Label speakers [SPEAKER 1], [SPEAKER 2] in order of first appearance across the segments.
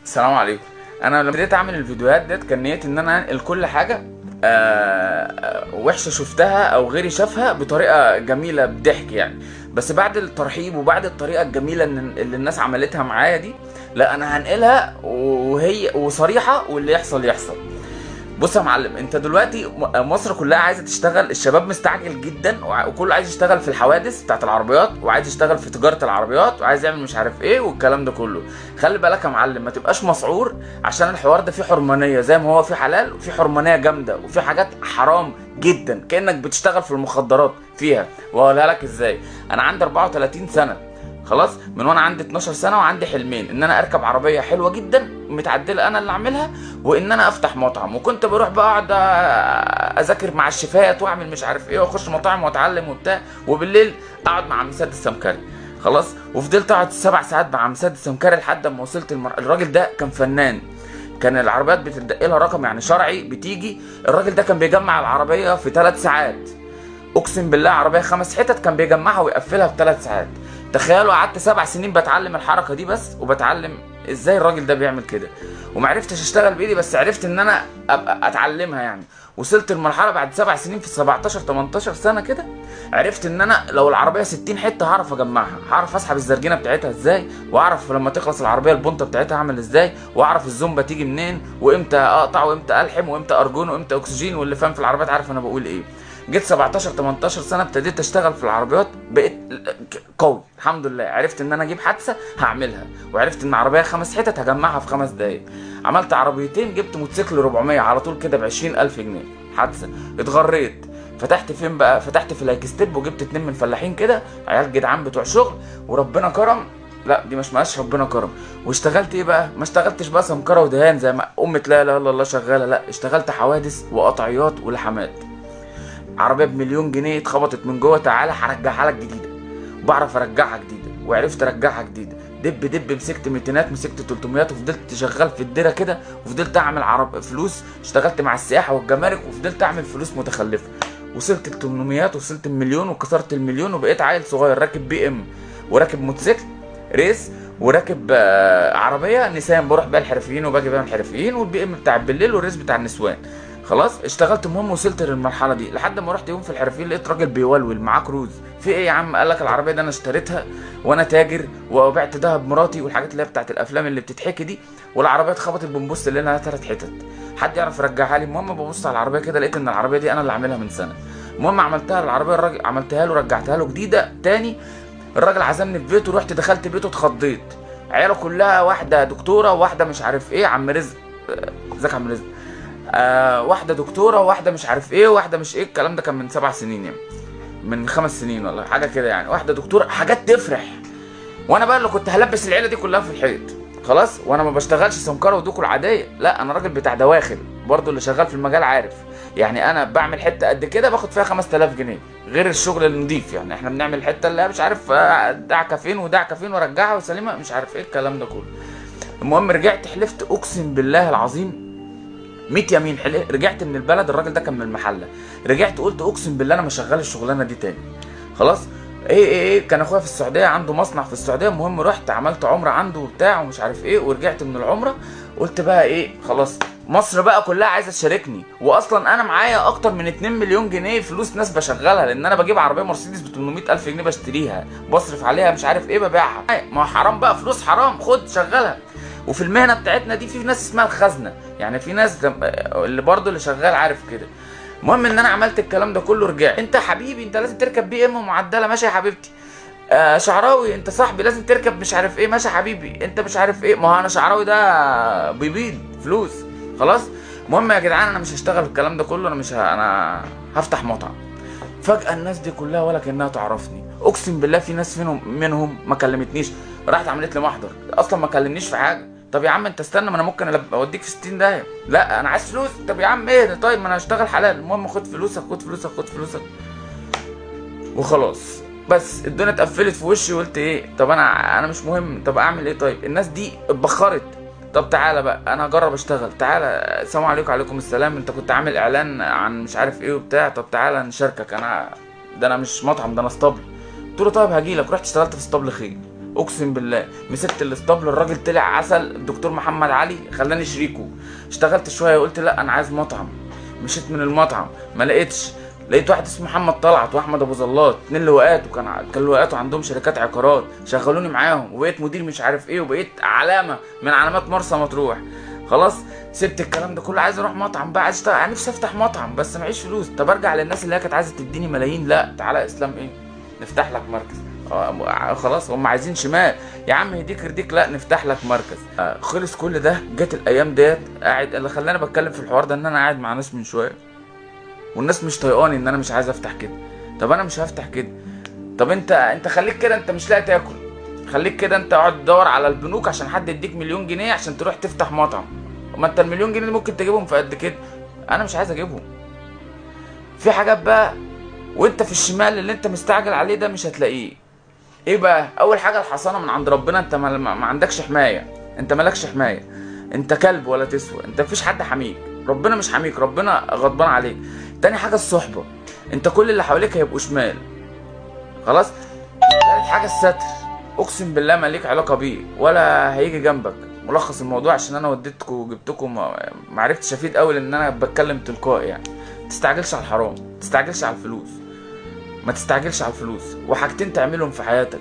[SPEAKER 1] السلام عليكم. انا لما بديت اعمل الفيديوهات ديت كان نيتي ان انا انقل كل حاجه وحشه شفتها او غيري شافها بطريقه جميله بضحك يعني. بس بعد الترحيب وبعد الطريقه الجميله اللي الناس عملتها معايا دي، لا انا هنقلها وهي وصريحه، واللي يحصل يحصل. بص يا معلم، انت دلوقتي مصر كلها عايزه تشتغل، الشباب مستعجل جدا وكله عايز يشتغل في الحوادث بتاعت العربيات، وعايز يشتغل في تجاره العربيات، وعايز يعمل مش عارف ايه والكلام ده كله. خلي بالك يا معلم، ما تبقاش مسعور، عشان الحوار ده فيه حرمانيه زي ما هو فيه حلال، وفيه حرمانيه جامده، وفيه حاجات حرام جدا كانك بتشتغل في المخدرات فيها. واقولها لك ازاي. انا عندي 34 سنه خلاص، من وانا عندي 12 سنه وعندي حلمين: ان انا اركب عربيه حلوه جدا متعدله انا اللي اعملها، وان انا افتح مطعم. وكنت بروح بقى اقعد اذاكر مع الشيفات واعمل مش عارف ايه، واخش مطاعم واتعلم وبتاع، وبالليل اقعد مع مساد السمكري خلاص. وفضلت اقعد 7 ساعات مع مساد السمكري لحد ما وصلت الراجل ده كان فنان، كان العربيات بتدق لها رقم يعني شرعي بتيجي. الراجل ده كان بيجمع العربيه في 3 ساعات، اقسم بالله عربيه 5 حتت كان بيجمعها ويقفلها في 3 ساعات. تخيلوا قعدت 7 سنين بتعلم الحركه دي بس، وبتعلم ازاي الراجل ده بيعمل كده، ومعرفتش اشتغل بايدي، بس عرفت ان انا ابقى اتعلمها يعني. وصلت المرحله بعد 7 سنين في 17 18 سنه كده، عرفت ان انا لو العربيه 60 حته هعرف اجمعها، هعرف اسحب الزرجينه بتاعتها ازاي، واعرف لما تخلص العربيه البونطه بتاعتها اعمل ازاي، واعرف الزومبه تيجي منين، وامتى اقطع، وامتى الحم، وامتى ارجون، وامتى اكسجين. واللي فاهم في العربيات عارف انا بقول ايه. جيت 17 18 سنه ابتديت اشتغل في العربيات، بقيت قوي الحمد لله. عرفت ان انا اجيب حادثه هعملها، وعرفت ان عربيه 5 حتت هجمعها في 5 دقايق. عملت عربيتين، جبت موتوسيكل 400 على طول كده ب 20,000 جنيه حادثه. اتغريت، فتحت فين بقى؟ فتحت في لايك ستيب، وجبت 2 من فلاحين كده عيال جدعان بتوع شغل، وربنا كرم. لا دي مش مقاش ربنا كرم. واشتغلت ايه بقى؟ ما اشتغلتش بقى سمكره ودهان زي ما امة لا اله الا الله شغاله، لا اشتغلت حوادث وقطعيات ولحمات. عربيه بمليون جنيه اتخبطت من جوه، تعالى هرجعها لك جديده. بعرف ارجعها جديده، وعرفت ارجعها جديده. دب دب مسكت 200، مسكت 300، وفضلت شغال في الديره كده، وفضلت اعمل فلوس. اشتغلت مع السياحه والجمارك، وفضلت اعمل فلوس متخلفه. وصلت ل 800، وصلت المليون، وكسرت المليون، وبقيت عيل صغير راكب بي ام، وراكب موتوسيكل ريس، وراكب عربيه نيسان بروح بيها الحرفيين وباجي بيها الحرفيين، والبي ام بتاع بالليل، والريس بتاع النسوان. خلاص اشتغلت. المهم وصلت للمرحله دي لحد ما رحت يوم في الحرفيين، لقيت راجل بيولول معاه كروز. في ايه يا عم؟ قال لك العربيه دي انا اشتريتها وانا تاجر، وبعت دهب مراتي والحاجات اللي هي بتاعت الافلام اللي بتتحكي دي، والعربيه اتخبطت بنبص لها 3 حتت، حد يعرف يرجعها لي؟ المهم ببص على العربيه كده، لقيت ان العربيه دي انا اللي عاملها من سنه. المهم عملتها العربيه، الراجل عملتها له، رجعتها له جديده تاني. الراجل عزمني في بيته، رحت دخلت بيته اتخضيت. عياله كلها، واحده دكتوره وواحده مش عارف ايه، عم رزق، ازيك يا عم رزق، واحده دكتوره وواحده مش عارف ايه وواحده مش ايه. الكلام ده كان من 7 سنين يعني، من 5 سنين ولا حاجه كده يعني. واحده دكتوره، حاجات تفرح. وانا بقى اللي كنت هلبس العيله دي كلها في الحيط خلاص. وانا ما بشتغلش سمكره ودوكو العاديه، لا انا راجل بتاع دواخل برضو، اللي شغال في المجال عارف يعني. انا بعمل حته قد كده باخد فيها 5000 جنيه، غير الشغل النظيف يعني. احنا بنعمل حته اللي مش عارف دعكه فين ودعكه فين، وارجعها وسليمه مش عارف ايه الكلام ده كله. المهم رجعت حلفت اقسم بالله العظيم 100 يمين، رجعت من البلد. الراجل ده كان من المحله. رجعت قلت اقسم بالله انا ما شغال الشغلانه دي تاني خلاص. ايه كان اخويا في السعوديه عنده مصنع في السعوديه. المهم رحت عملت عمره عنده وبتاع ومش عارف ايه، ورجعت من العمره قلت بقى ايه، خلاص مصر بقى كلها عايزه تشاركني. واصلا انا معايا اكتر من 2 مليون جنيه فلوس ناس بشغلها، لان انا بجيب عربيه مرسيدس ب 800,000 جنيه بشتريها، بصرف عليها مش عارف ايه، ببيعها. ما هو حرام بقى، فلوس حرام، خد شغلها. وفي المهنه بتاعتنا دي في ناس اسمها الخزنه يعني، في ناس اللي برضو اللي شغال عارف كده. المهم ان انا عملت الكلام ده كله. رجعت، انت حبيبي انت لازم تركب بي ام معدله، ماشي يا حبيبتي. شعراوي انت صاحبي لازم تركب مش عارف ايه، ماشي يا حبيبي انت مش عارف ايه. ما هو انا شعراوي ده بيبيض فلوس خلاص. المهم يا جدعان انا مش هشتغل الكلام ده كله، انا مش انا هفتح مطعم. فجأة الناس دي كلها ولا كأنها تعرفني، اقسم بالله في ناس منهم ما كلمتنيش، راحت عملت لي محضر، اصلا ما كلمنيش في حاجه. طب يا عم انت استنى، ما انا ممكن اوديك في 60 داهيه. لا انا عايز فلوس. طب يا عم ايه ده؟ طيب ما انا هشتغل حلال. المهم خد فلوسك خد فلوسك خد فلوسك وخلاص. بس الدنيا اتقفلت في وشي، وقلت ايه، طب انا مش مهم، طب اعمل ايه؟ طيب الناس دي اتبخرت، طب تعالى بقى انا هجرب اشتغل. تعالى، السلام عليكم. وعليكم السلام. انت كنت عامل اعلان عن مش عارف ايه وبتاع، طب تعالى نشاركك. انا ده انا مش مطعم، ده انا اسطبل. قلت له طيب هجيلك. رحت اشتغلت في اسطبل خيل اقسم بالله مسكت الاسطبل، الراجل طلع عسل، الدكتور محمد علي خلاني شريكه. اشتغلت شويه قلت لا انا عايز مطعم، مشيت من المطعم ما لقيتش، لقيت واحد اسمه محمد طلعت واحمد ابو زلات، 2 لواءات، وكان لواءات وعندهم شركات عقارات، شغلوني معاهم وبقيت مدير مش عارف ايه، وبقيت علامه من علامات مرسى مطروح. خلاص سبت الكلام ده كله، عايز اروح مطعم بقى، عايز اشتغل، نفسي افتح مطعم بس معيش فلوس. طب ارجع للناس اللي هي كانت عايزه تديني ملايين، لا تعالى اسلام ايه نفتح لك مركز. خلاص هم عايزين شمال يا عم، يهديك يرضيك، لا نفتح لك مركز. خلص كل ده، جت الايام ديت قاعد، اللي خلاني بتكلم في الحوار ده ان انا قاعد مع ناس من شويه والناس مش طايقاني ان انا مش عايز افتح كده. طب انا مش هفتح كده. طب انت خليك كده، انت مش لاقي تاكل، خليك كده انت اقعد تدور على البنوك عشان حد يديك مليون جنيه عشان تروح تفتح مطعم. ما انت المليون جنيه ممكن تجيبهم في قد كده، انا مش عايز اجيبهم. في حاجات بقى وانت في الشمال اللي انت مستعجل عليه ده مش هتلاقيه. ايه بقى؟ اول حاجه الحصانه من عند ربنا، انت ما عندكش حمايه، انت مالكش حمايه، انت كلب ولا تسوى، انت مفيش حد حميك، ربنا مش حميك، ربنا غضبان عليك. تاني حاجه الصحبه، انت كل اللي حواليك هيبقوا شمال. خلاص. تالت حاجه الستر، اقسم بالله ما ليك علاقه بيه ولا هيجي جنبك. ملخص الموضوع عشان انا وديتكم وجبتكم ما عرفتش افيد قوي لان انا بتكلم تلقائي يعني. تستعجلش على الحرام، تستعجلش على الفلوس، ما تستعجلش على الفلوس. وحاجتين تعملهم في حياتك،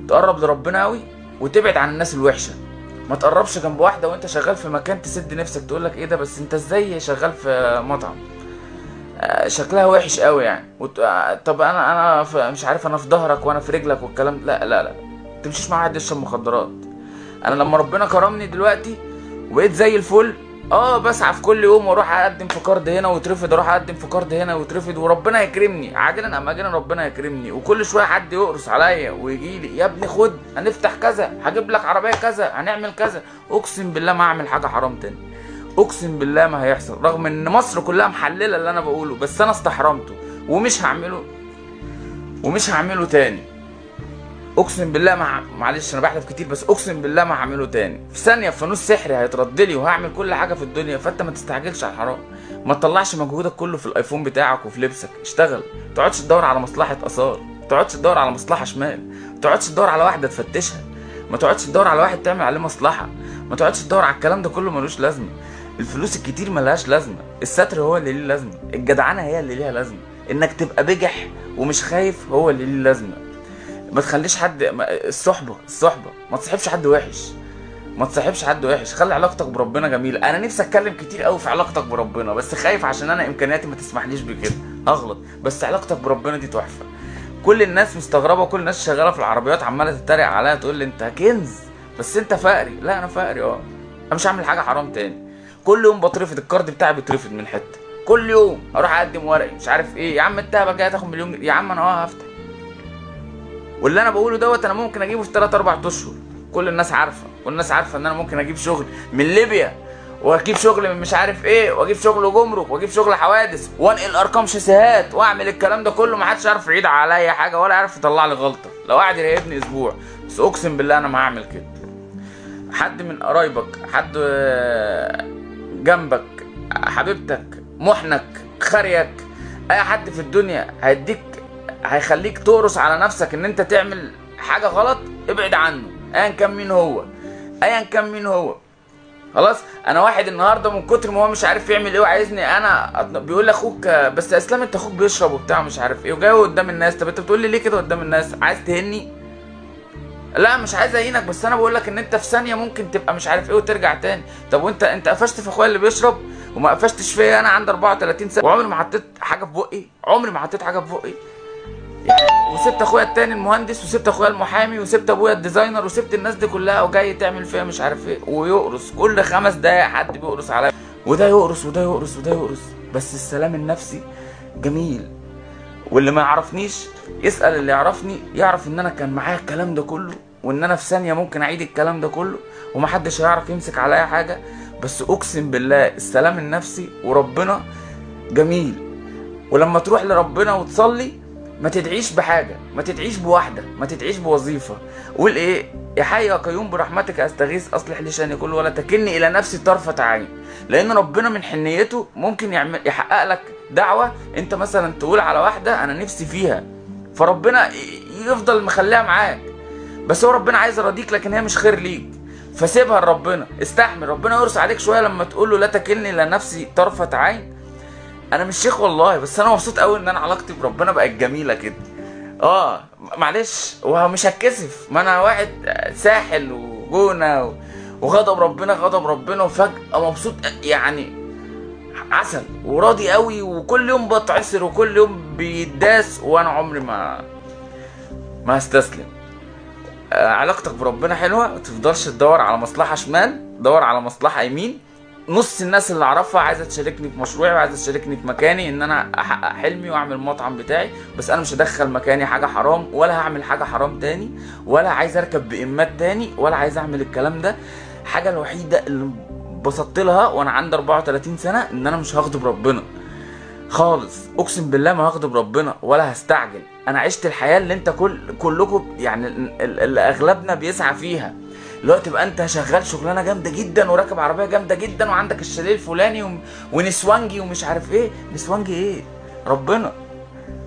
[SPEAKER 1] تقرب لربنا قوي وتبعد عن الناس الوحشه. ما تقربش جنب واحده وانت شغال في مكان تسد نفسك تقولك ايه ده، بس انت ازاي شغال في مطعم شكلها وحش قوي يعني طب انا مش عارف، انا في ظهرك وانا في رجلك والكلام. لا لا لا، تمشيش مع واحد يشرب مخدرات. انا لما ربنا كرمني دلوقتي وبقيت زي الفل، بسعى في كل يوم واروح اقدم في كارد هنا ويترفض، اروح اقدم في كارد هنا ويترفض، وربنا يكرمني عاجلا ام اجلا، ربنا يكرمني. وكل شويه حد يقرص عليا ويجي لي يا ابني خد هنفتح كذا، هجيب لك عربيه كذا، هنعمل كذا. اقسم بالله ما اعمل حاجه حرام تاني، اقسم بالله ما هيحصل، رغم ان مصر كلها محلله اللي انا بقوله، بس انا استحرمته ومش هعمله تاني. اقسم بالله معلش انا بحلف كتير، بس اقسم بالله ما هعمله تاني. في ثانيه في فانوس سحري هيترد لي وهعمل كل حاجه في الدنيا. فانت ما تستعجلش على الحرام، ما تطلعش مجهودك كله في الايفون بتاعك وفي لبسك. اشتغل، ما تقعدش تدور على مصلحه اثار، ما تقعدش تدور على مصلحه شمال، ما تقعدش تدور على واحده تفتشها، ما تقعدش تدور على واحد تعمل عليه مصلحه، ما تقعدش تدور على الكلام ده كله ملوش لازمه. الفلوس الكتير ملهاش لازمه، الستر هو اللي ليه لازمه، الجدعنه هي اللي ليها لازمه، انك تبقى بجح ومش خايف هو اللي ليه لازمه. ما تخليش حد، الصحبه ما تصاحبش حد وحش، ما تصاحبش حد وحش. خلي علاقتك بربنا جميله. انا نفسي اتكلم كتير قوي في علاقتك بربنا، بس خايف عشان انا امكانياتي ما تسمحليش بكده، هغلط. بس علاقتك بربنا دي تحفه. كل الناس مستغربه وكل الناس شغاله في العربيات عماله تتريق عليا تقول لي انت كنز بس انت فقري. لا انا فقري انا مش هعمل حاجه حرام تاني. كل يوم بترفض، الكارد بتاعي بيترفض من حته، كل يوم اروح اقدم ورقي مش عارف ايه، يا عم انت بقى هتاخد مليون جنيه. يا عم انا هفتح، واللي انا بقوله دوت انا ممكن اجيبه في 3-4 اشهر. كل الناس عارفه ان انا ممكن اجيب شغل من ليبيا، واجيب شغل من مش عارف ايه، واجيب شغل جمرك، واجيب شغل حوادث، وانقل ارقام شاسيهات، واعمل الكلام ده كله، ما حدش يعرف يعيد عليا حاجه ولا يعرف يطلع لي غلطه لو قعد يراقبني اسبوع. بس اقسم بالله انا ما هعمل كده. حد من قرايبك، حد جنبك، حبيبتك، محنك، خريك، اي حد في الدنيا هيخليك تقرص على نفسك ان انت تعمل حاجه غلط، ابعد عنه ايا كان مين هو. خلاص. انا واحد النهارده من كتر ما هو مش عارف يعمل ايه وعايزني انا بيقول لاخوك بس يا اسلام انت اخوك بيشرب وبتاع مش عارف ايه وجاي قدام الناس. طب انت بتقول لي ليه كده قدام الناس؟ عايز تهني؟ لا مش عايز اهينك، بس انا بقول لك ان انت في ثانيه ممكن تبقى مش عارف ايه وترجع تاني. طب وانت قفشت في اخويا اللي بيشرب وما قفشتش فيا انا عندي 34 سنه وعمري ما حطيت حاجه في بقي يعني، وسبت اخويا التاني المهندس، وسبت اخويا المحامي، وسبت ابويا الديزاينر، وسبت الناس دي كلها وجاي تعمل فيها مش عارف ايه ويقرص كل 5 دقايق حد بيقرص عليا، وده يقرص وده يقرص وده يقرص. بس السلام النفسي جميل. واللي ما يعرفنيش يسأل اللي يعرفني، يعرف ان انا كان معايا الكلام ده كله، وان انا في ثانيه ممكن اعيد الكلام ده كله ومحدش هيعرف يمسك عليا حاجه. بس اقسم بالله السلام النفسي وربنا جميل. ولما تروح لربنا وتصلي ما تدعيش بحاجه، ما تدعيش بواحده، ما تدعيش بوظيفه. قول ايه؟ يا حي يا قيوم برحمتك استغيث اصلح لي شاني كله ولا تكلني الى نفسي طرفه عين. لان ربنا من حنيته ممكن يحقق لك دعوه انت مثلا تقول على واحده انا نفسي فيها، فربنا يفضل مخليها معاك. بس هو ربنا عايز يرضيك، لكن هي مش خير ليك، فسيبها لربنا، استحمل، ربنا يرس عليك شويه لما تقول له لا تكلني الى نفسي طرفه عين. انا مش شيخ والله، بس انا مبسوط قوي ان انا علاقتي بربنا بقت جميله كده. معلش، ومش هتكسف، ما انا واحد ساحل وجونه وغضب ربنا غضب ربنا، وفجاه مبسوط يعني عسل وراضي قوي، وكل يوم بتعسر وكل يوم بيداس، وانا عمري ما هستسلم. علاقتك بربنا حلوه، ما تفضلش تدور على مصلحه شمال، دور على مصلحه يمين. نص الناس اللي اعرفها عايزه تشاركني في مشروعي وعايزه تشاركني في مكاني، ان انا احقق حلمي واعمل المطعم بتاعي، بس انا مش هدخل مكاني حاجه حرام، ولا هعمل حاجه حرام تاني، ولا عايز اركب بإمات تاني، ولا عايز اعمل الكلام ده. الحاجه الوحيده اللي انبسطت لها وانا عندي 34 سنه ان انا مش هغضب ربنا خالص، اقسم بالله ما هغضب ربنا ولا هستعجل. انا عشت الحياه اللي انت كلكم يعني اللي اغلبنا بيسعى فيها، اللي هو تبقى انت شغال شغلانه جامده جدا وراكب عربيه جامده جدا وعندك الشاليه الفلاني ونسوانجي ومش عارف ايه. نسوانجي ايه؟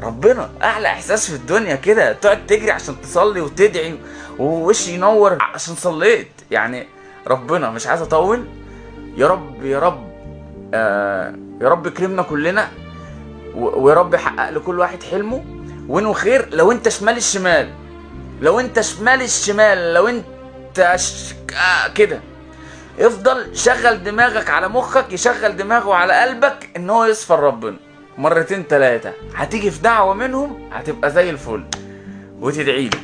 [SPEAKER 1] ربنا اعلى احساس في الدنيا كده، تقعد تجري عشان تصلي وتدعي ووش ينور عشان صليت يعني. ربنا مش عايز اطول. يا رب يا رب يا رب يكرمنا كلنا، ويا رب يحقق لكل واحد حلمه وانه خير. لو انت شمال الشمال، لو انت شمال الشمال، لو انت كده، افضل شغل دماغك على مخك يشغل دماغه على قلبك ان هو يصفر ربنا مرتين 3، هتيجي في دعوة منهم هتبقى زي الفل وتدعي لي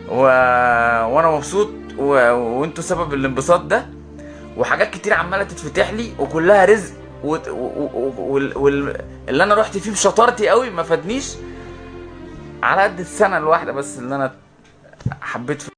[SPEAKER 1] وانا مبسوط وانتوا سبب الانبساط ده. وحاجات كتير عماله تتفتح لي وكلها رزق، اللي انا رحت فيه بشطارتي قوي ما فادنيش على قد السنه الواحده بس اللي انا حبيت